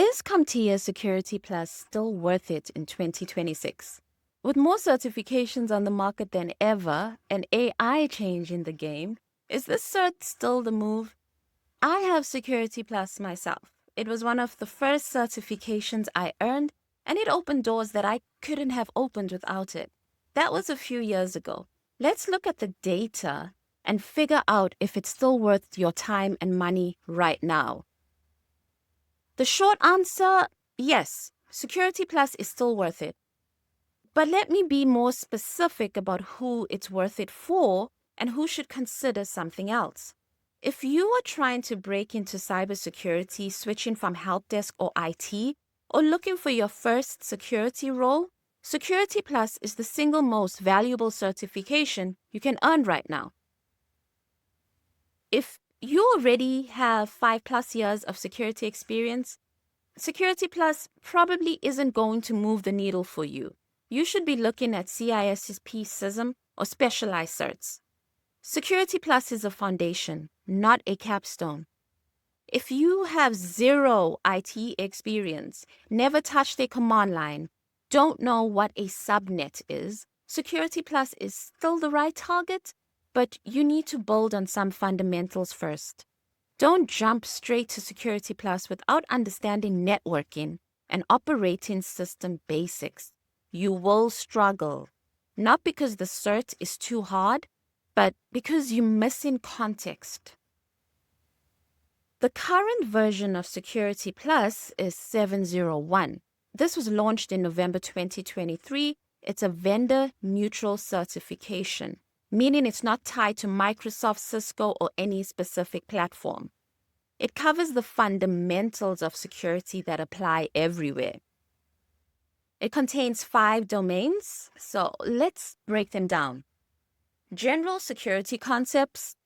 Is CompTIA Security Plus still worth it in 2026? With more certifications on the market than ever and AI changing the game, is this cert still the move? I have Security Plus myself. It was one of the first certifications I earned, and it opened doors that I couldn't have opened without it. That was a few years ago. Let's look at the data and figure out if it's still worth your time and money right now. The short answer, yes, Security Plus is still worth it. But let me be more specific about who it's worth it for and who should consider something else. If you are trying to break into cybersecurity, switching from help desk or IT, or looking for your first security role, Security Plus is the single most valuable certification you can earn right now. If you already have 5+ years of security experience, Security Plus probably isn't going to move the needle for you. You should be looking at CISSP, SIEM, or specialized certs. Security Plus is a foundation, not a capstone. If you have zero IT experience, never touched a command line, don't know what a subnet is, Security Plus is still the right target, but you need to build on some fundamentals first. Don't jump straight to Security Plus without understanding networking and operating system basics. You will struggle, not because the cert is too hard, but because you're missing context. The current version of Security Plus is 701. This was launched in November 2023. It's a vendor-neutral certification, meaning it's not tied to Microsoft, Cisco, or any specific platform. It covers the fundamentals of security that apply everywhere. It contains 5 domains, so let's break them down. General security concepts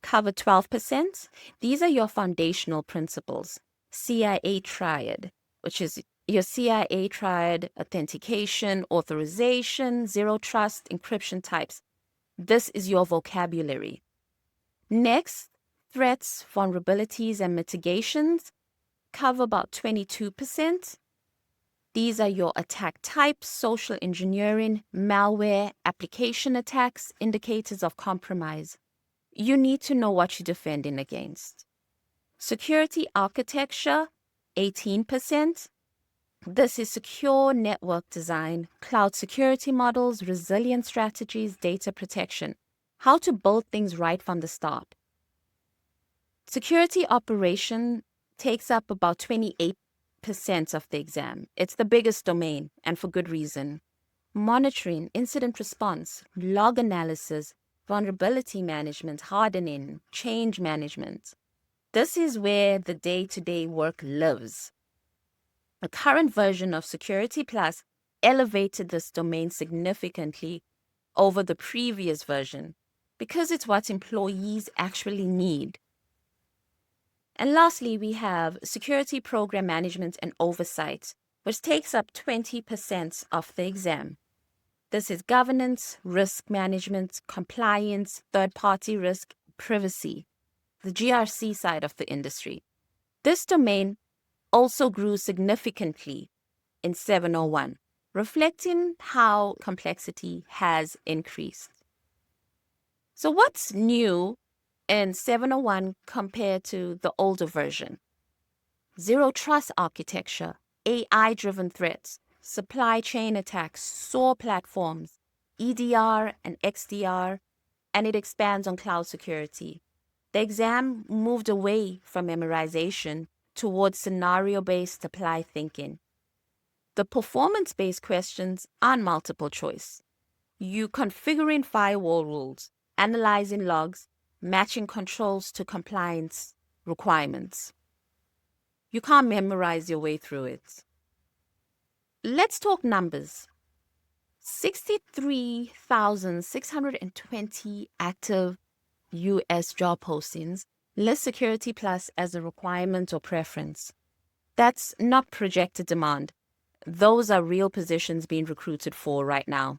cover 12%. These are your foundational principles. CIA triad, which is your CIA triad authentication, authorization, zero trust, encryption types. This is your vocabulary. Next, threats, vulnerabilities, and mitigations cover about 22%. These are your attack types, social engineering, malware, application attacks, indicators of compromise. You need to know what you're defending against. Security architecture, 18%. This is secure network design, cloud security models, resilient strategies, data protection. How to build things right from the start. Security operation takes up about 28% of the exam. It's the biggest domain, and for good reason. Monitoring, incident response, log analysis, vulnerability management, hardening, change management. This is where the day-to-day work lives. The current version of Security Plus elevated this domain significantly over the previous version because it's what employees actually need. And lastly, we have Security Program Management and Oversight, which takes up 20% of the exam. This is governance, risk management, compliance, third-party risk, privacy, the GRC side of the industry. This domain also grew significantly in 701, reflecting how complexity has increased. So what's new in 701 compared to the older version? Zero trust architecture, AI-driven threats, supply chain attacks, SOAR platforms, EDR and XDR, and it expands on cloud security. The exam moved away from memorization towards scenario-based apply thinking. The performance-based questions aren't multiple choice. You configuring firewall rules, analyzing logs, matching controls to compliance requirements. You can't memorize your way through it. Let's talk numbers. 63,620 active US job postings list Security Plus as a requirement or preference. That's not projected demand. Those are real positions being recruited for right now.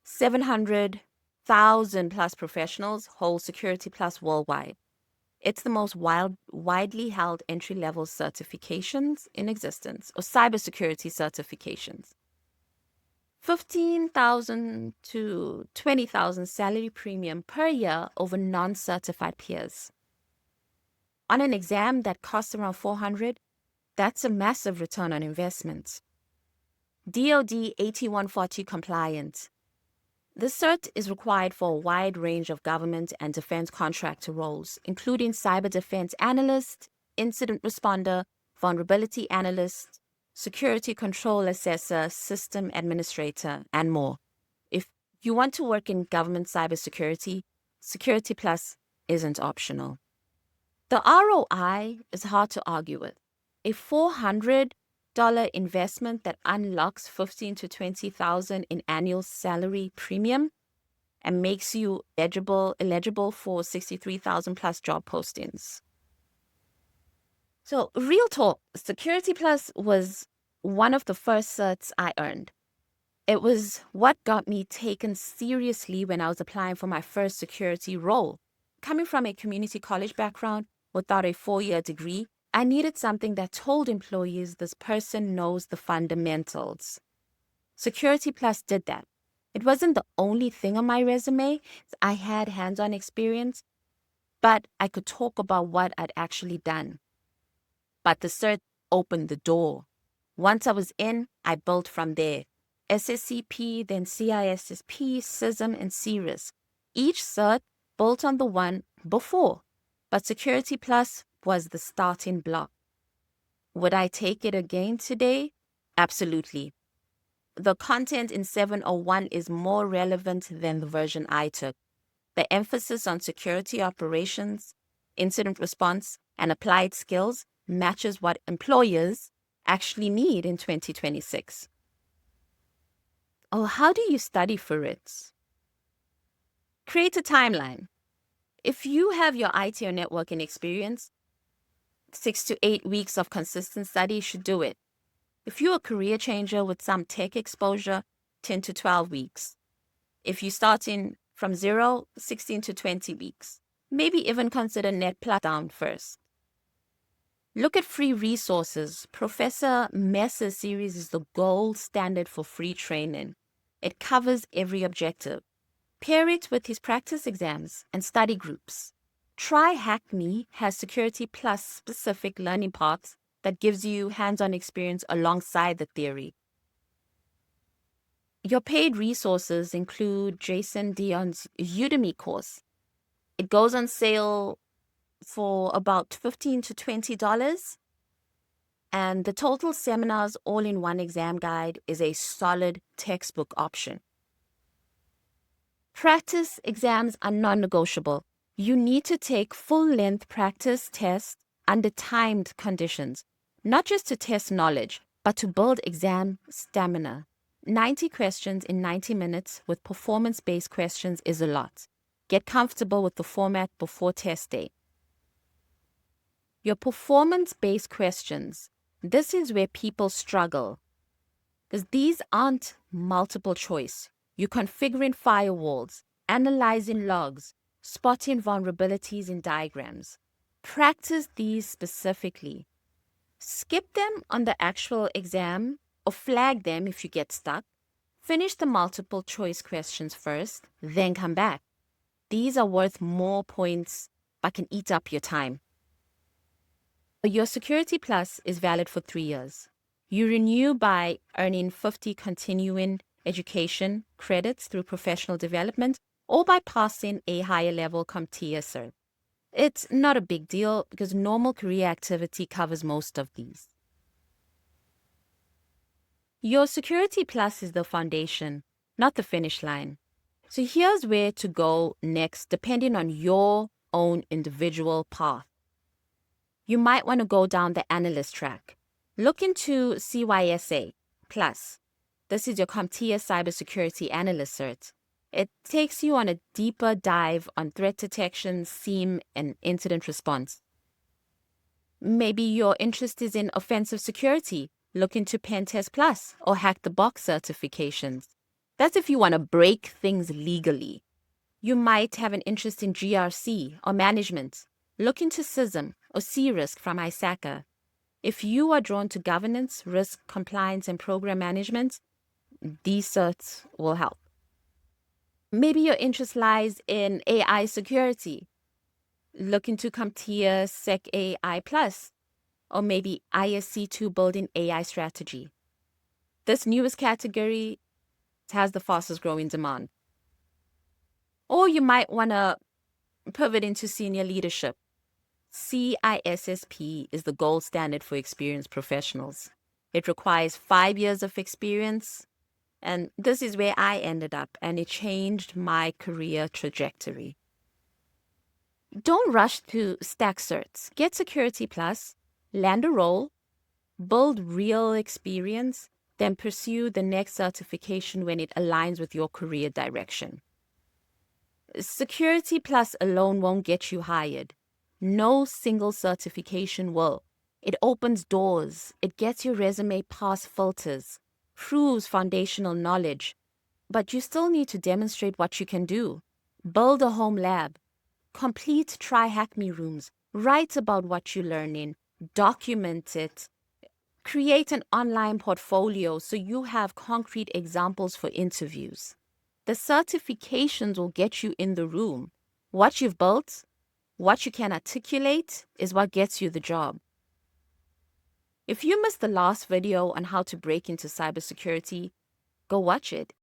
700,000+ professionals hold Security Plus worldwide. It's the most widely held entry-level certifications in existence, or cybersecurity certifications. 15,000 to 20,000 salary premium per year over non-certified peers. On an exam that costs around $400, that's a massive return on investment. DoD 8140 compliant. The cert is required for a wide range of government and defense contractor roles, including cyber defense analyst, incident responder, vulnerability analyst, security control assessor, system administrator, and more. If you want to work in government cybersecurity, Security Plus isn't optional. The ROI is hard to argue with. A $400 investment that unlocks $15,000 to $20,000 in annual salary premium and makes you eligible for 63,000 plus job postings. So, real talk, Security Plus was one of the first certs I earned. It was what got me taken seriously when I was applying for my first security role. Coming from a community college background without a 4-year degree, I needed something that told employees this person knows the fundamentals. Security Plus did that. It wasn't the only thing on my resume. I had hands-on experience, but I could talk about what I'd actually done. But the cert opened the door. Once I was in, I built from there. SSCP, then CISSP, SIEM, and CISSP. Each cert built on the one before, but Security Plus was the starting block. Would I take it again today? Absolutely. The content in 701 is more relevant than the version I took. The emphasis on security operations, incident response, and applied skills matches what employers actually need in 2026. Oh, how do you study for it? Create a timeline. If you have your IT or networking experience, 6 to 8 weeks of consistent study should do it. If you're a career changer with some tech exposure, 10 to 12 weeks. If you're starting from 0, 16 to 20 weeks. Maybe even consider Net Plus down first. Look at free resources. Professor Messer's series is the gold standard for free training. It covers every objective. Pair it with his practice exams and study groups. Try Hackney has Security Plus specific learning paths that gives you hands-on experience alongside the theory. Your paid resources include Jason Dion's Udemy course. It goes on sale for about $15 to $20, and the total seminars all-in-one exam guide is a solid textbook option. Practice exams are non-negotiable. You need to take full-length practice tests under timed conditions, not just to test knowledge, but to build exam stamina. 90 questions in 90 minutes with performance-based questions is a lot. Get comfortable with the format before test day. Your performance-based questions, this is where people struggle, because these aren't multiple choice. You're configuring firewalls, analyzing logs, spotting vulnerabilities in diagrams. Practice these specifically. Skip them on the actual exam or flag them if you get stuck. Finish the multiple choice questions first, then come back. These are worth more points but can eat up your time. Your Security Plus is valid for 3 years. You renew by earning 50 continuing education credits through professional development or by passing a higher level CompTIA cert. It's not a big deal because normal career activity covers most of these. Your Security Plus is the foundation, not the finish line. So here's where to go next depending on your own individual path. You might want to go down the analyst track. Look into CYSA Plus. This is your CompTIA Cybersecurity Analyst cert. It takes you on a deeper dive on threat detection, SIEM, and incident response. Maybe your interest is in offensive security. Look into Pentest Plus or Hack the Box certifications. That's if you want to break things legally. You might have an interest in GRC or management. Look into CISSP or C-Risk from ISACA. If you are drawn to governance, risk, compliance, and program management, these certs will help. Maybe your interest lies in AI security. Look into CompTIA Sec AI Plus, or maybe ISC2 building AI strategy. This newest category has the fastest growing demand. Or you might want to pivot into senior leadership. CISSP is the gold standard for experienced professionals. It requires 5 years of experience, and this is where I ended up, and it changed my career trajectory. Don't rush to stack certs. Get Security Plus, land a role, build real experience, then pursue the next certification when it aligns with your career direction. Security Plus alone won't get you hired. No single certification will. It opens doors. It gets your resume past filters, proves foundational knowledge, but you still need to demonstrate what you can do. Build a home lab. Complete Try Hack Me rooms. Write about what you learn in. Document it. Create an online portfolio so you have concrete examples for interviews. The certifications will get you in the room. What you've built, what you can articulate is what gets you the job. If you missed the last video on how to break into cybersecurity, go watch it.